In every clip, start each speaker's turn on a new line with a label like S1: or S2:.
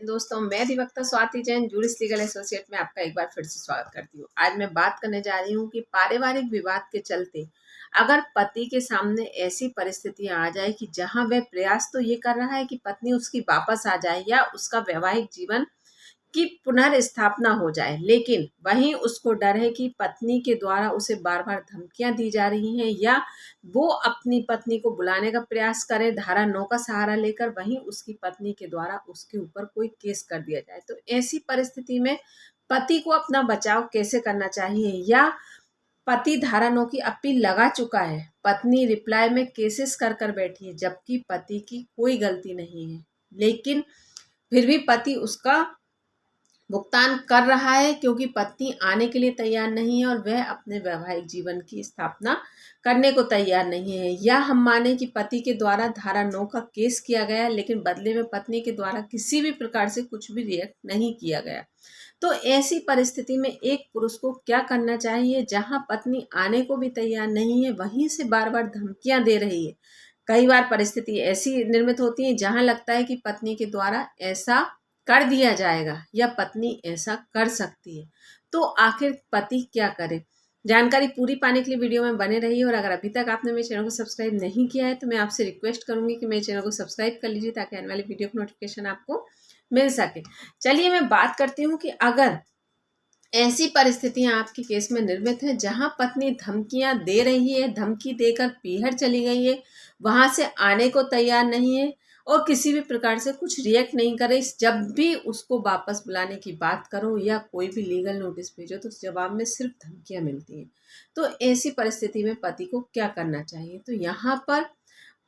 S1: दोस्तों, मैं अधिवक्ता Swati Jain juris legal associate में आपका एक बार फिर से स्वागत करती हूँ। आज मैं बात करने जा रही हूँ कि पारिवारिक विवाद के चलते अगर पति के सामने ऐसी परिस्थितियां आ जाए कि जहां वह प्रयास तो ये कर रहा है कि पत्नी उसकी वापस आ जाए या उसका वैवाहिक जीवन की पुनर्स्थापना हो जाए, लेकिन वहीं उसको डर है कि पत्नी के द्वारा उसे बार बार धमकियां दी जा रही हैं या वो अपनी पत्नी को बुलाने का प्रयास करे धारा 9 का सहारा लेकर, वहीं उसकी पत्नी के द्वारा उसके ऊपर कोई केस कर दिया जाए। तो ऐसी परिस्थिति में पति को अपना बचाव कैसे करना चाहिए, या पति धारा 9 की अपील लगा चुका है, पत्नी रिप्लाई में केसेस कर कर बैठी है जबकि पति की कोई गलती नहीं है, लेकिन फिर भी पति उसका भुगतान कर रहा है क्योंकि पत्नी आने के लिए तैयार नहीं है और वह अपने वैवाहिक जीवन की स्थापना करने को तैयार नहीं है। या हम माने कि पति के द्वारा धारा 9 का केस किया गया, लेकिन बदले में पत्नी के द्वारा किसी भी प्रकार से कुछ भी रिएक्ट नहीं किया गया। तो ऐसी परिस्थिति में एक पुरुष को क्या करना चाहिए, जहां पत्नी आने को भी तैयार नहीं है, वहीं से बार बार धमकियां दे रही है। कई बार परिस्थिति ऐसी निर्मित होती है जहां लगता है कि पत्नी के द्वारा ऐसा कर दिया जाएगा या पत्नी ऐसा कर सकती है। तो आखिर पति क्या करे? जानकारी पूरी पाने के लिए वीडियो में बने रहिए, और अगर अभी तक आपने मेरे चैनल को सब्सक्राइब नहीं किया है तो मैं आपसे रिक्वेस्ट करूंगी कि मेरे चैनल को सब्सक्राइब कर लीजिए ताकि आने वाली वीडियो की नोटिफिकेशन आपको मिल सके। चलिए मैं बात करती हूँ कि अगर ऐसी परिस्थितियां आपके केस में निर्मित है जहां पत्नी धमकियां दे रही है, धमकी देकर पीहर चली गई है, वहां से आने को तैयार नहीं है और किसी भी प्रकार से कुछ रिएक्ट नहीं करे, जब भी उसको वापस बुलाने की बात करो या कोई भी लीगल नोटिस भेजो तो उस जवाब में सिर्फ धमकियां मिलती हैं। तो ऐसी परिस्थिति में पति को क्या करना चाहिए? तो यहाँ पर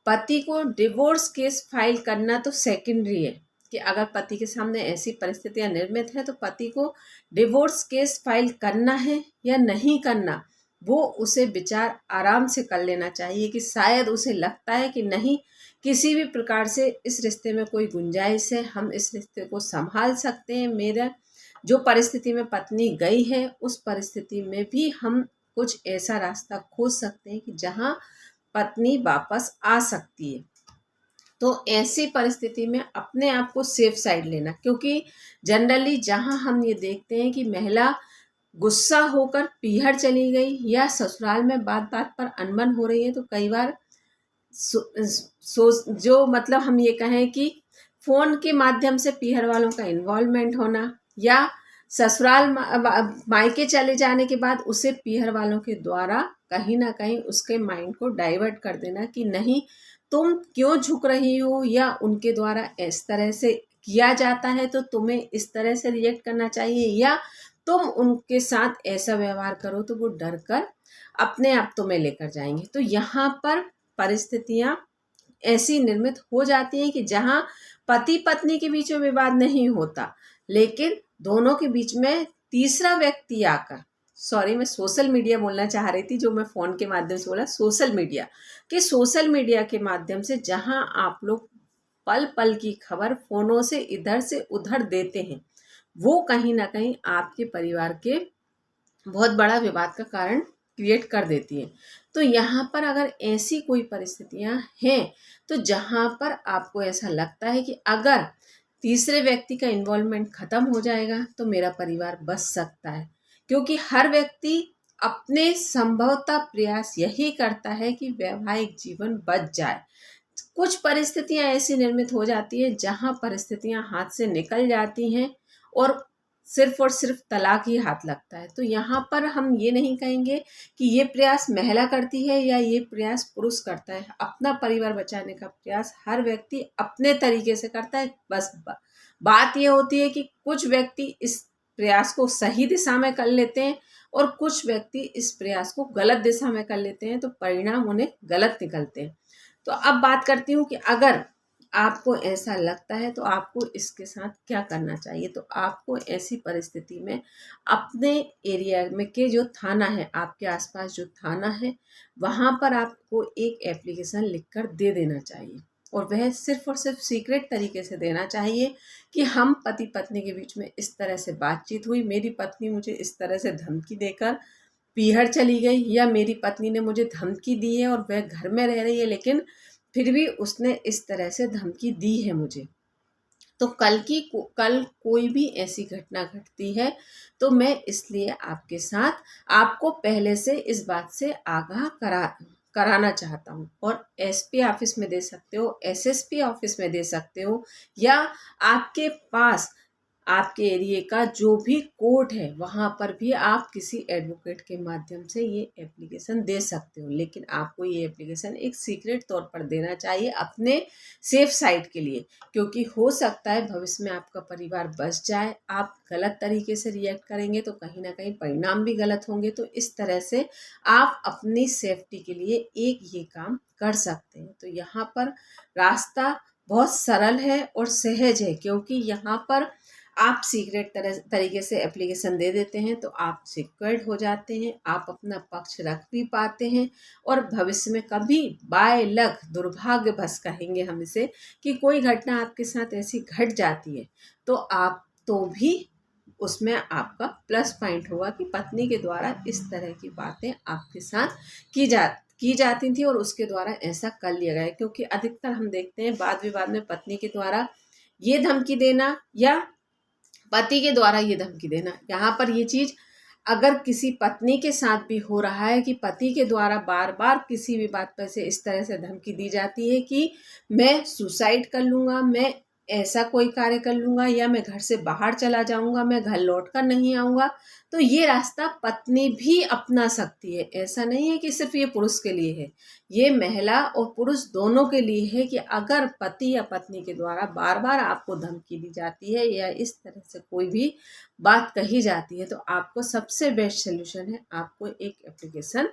S1: पति को डिवोर्स केस फाइल करना तो सेकेंडरी है कि अगर पति के सामने ऐसी परिस्थितियां निर्मित है तो पति को डिवोर्स केस फाइल करना है या नहीं करना, वो उसे विचार आराम से कर लेना चाहिए कि शायद उसे लगता है कि नहीं, किसी भी प्रकार से इस रिश्ते में कोई गुंजाइश है, हम इस रिश्ते को संभाल सकते हैं। मेरा जो परिस्थिति में पत्नी गई है उस परिस्थिति में भी हम कुछ ऐसा रास्ता खोज सकते हैं कि जहां पत्नी वापस आ सकती है। तो ऐसी परिस्थिति में अपने आप को सेफ साइड लेना, क्योंकि जनरली जहां हम ये देखते हैं कि महिला गुस्सा होकर पीहर चली गई या ससुराल में बात बात पर अनबन हो रही है, तो कई बार जो मतलब हम ये कहें कि फोन के माध्यम से पीहर वालों का इन्वॉल्वमेंट होना, या ससुराल मायके चले जाने के बाद उसे पीहर वालों के द्वारा कहीं ना कहीं उसके माइंड को डाइवर्ट कर देना कि नहीं, तुम क्यों झुक रही हो, या उनके द्वारा इस तरह से किया जाता है तो तुम्हें इस तरह से रिएक्ट करना चाहिए, या तुम उनके साथ ऐसा व्यवहार करो तो वो डर कर अपने आप तुम्हें लेकर जाएंगे। तो यहाँ पर परिस्थितियां ऐसी निर्मित हो जाती हैं कि जहां पति पत्नी के बीच में विवाद नहीं होता, लेकिन दोनों के बीच में तीसरा व्यक्ति आकर, सॉरी मैं सोशल मीडिया बोलना चाह रही थी, जो मैं फोन के माध्यम से बोला, सोशल मीडिया के माध्यम से जहां आप लोग पल पल की खबर फोनों से इधर से उधर देते हैं, वो कहीं ना कहीं आपके परिवार के बहुत बड़ा विवाद का कारण क्रिएट कर देती है। तो यहाँ पर अगर ऐसी कोई परिस्थितियां हैं तो जहाँ पर आपको ऐसा लगता है कि अगर तीसरे व्यक्ति का इन्वॉल्वमेंट खत्म हो जाएगा तो मेरा परिवार बच सकता है, क्योंकि हर व्यक्ति अपने संभवतः प्रयास यही करता है कि वैवाहिक जीवन बच जाए। कुछ परिस्थितियां ऐसी निर्मित हो जाती है जहां परिस्थितियां हाथ से निकल जाती हैं और सिर्फ तलाक ही हाथ लगता है। तो यहाँ पर हम ये नहीं कहेंगे कि ये प्रयास महिला करती है या ये प्रयास पुरुष करता है। अपना परिवार बचाने का प्रयास हर व्यक्ति अपने तरीके से करता है। बस बात ये होती है कि कुछ व्यक्ति इस प्रयास को सही दिशा में कर लेते हैं और कुछ व्यक्ति इस प्रयास को गलत दिशा में कर लेते हैं, तो परिणाम उन्हें गलत निकलते हैं। तो अब बात करती हूँ कि अगर आपको ऐसा लगता है तो आपको इसके साथ क्या करना चाहिए। तो आपको ऐसी परिस्थिति में अपने एरिया में के जो थाना है, आपके आसपास जो थाना है, वहाँ पर आपको एक एप्लीकेशन लिखकर दे देना चाहिए, और वह सिर्फ और सिर्फ सीक्रेट तरीके से देना चाहिए कि हम पति पत्नी के बीच में इस तरह से बातचीत हुई, मेरी पत्नी मुझे इस तरह से धमकी देकर पीहर चली गई, या मेरी पत्नी ने मुझे धमकी दी है और वह घर में रह रही है लेकिन फिर भी उसने इस तरह से धमकी दी है मुझे। तो कल कोई भी ऐसी घटना घटती है तो मैं इसलिए आपके साथ आपको पहले से इस बात से आगाह कराना चाहता हूँ। और एसपी ऑफिस में दे सकते हो, एसएसपी ऑफिस में दे सकते हो, या आपके पास आपके एरिए का जो भी कोर्ट है वहाँ पर भी आप किसी एडवोकेट के माध्यम से ये एप्लीकेशन दे सकते हो। लेकिन आपको ये एप्लीकेशन एक सीक्रेट तौर पर देना चाहिए अपने सेफ साइड के लिए, क्योंकि हो सकता है भविष्य में आपका परिवार बच जाए। आप गलत तरीके से रिएक्ट करेंगे तो कहीं ना कहीं परिणाम भी गलत होंगे। तो इस तरह से आप अपनी सेफ्टी के लिए एक ये काम कर सकते हैं। तो यहाँ पर रास्ता बहुत सरल है और सहज है, क्योंकि यहाँ पर आप सीक्रेट तरीके से एप्लीकेशन दे देते हैं तो आप सिक्योर्ड हो जाते हैं, आप अपना पक्ष रख भी पाते हैं। और भविष्य में कभी बाय लक, दुर्भाग्यवश कहेंगे हम इसे, कि कोई घटना आपके साथ ऐसी घट जाती है तो आप तो भी उसमें आपका प्लस पॉइंट होगा कि पत्नी के द्वारा इस तरह की बातें आपके साथ की जाती थी और उसके द्वारा ऐसा कर लिया गया। क्योंकि अधिकतर हम देखते हैं वाद विवाद में पत्नी के द्वारा ये धमकी देना या पति के द्वारा ये धमकी देना। यहाँ पर ये चीज़ अगर किसी पत्नी के साथ भी हो रहा है कि पति के द्वारा बार बार किसी भी बात पर से इस तरह से धमकी दी जाती है कि मैं सुसाइड कर लूँगा, मैं ऐसा कोई कार्य कर लूँगा, या मैं घर से बाहर चला जाऊँगा, मैं घर लौट कर नहीं आऊँगा, तो ये रास्ता पत्नी भी अपना सकती है। ऐसा नहीं है कि सिर्फ ये पुरुष के लिए है, ये महिला और पुरुष दोनों के लिए है कि अगर पति या पत्नी के द्वारा बार बार आपको धमकी दी जाती है या इस तरह से कोई भी बात कही जाती है तो आपको सबसे बेस्ट सोल्यूशन है आपको एक एप्लीकेशन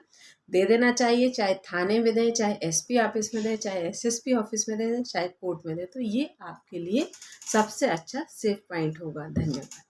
S1: दे देना चाहिए। चाहे थाने में दें, चाहे एसपी ऑफिस में दें, चाहे एसएसपी ऑफिस में दें, चाहे कोर्ट में दें, तो ये आपके लिए सबसे अच्छा सेफ पॉइंट होगा। धन्यवाद।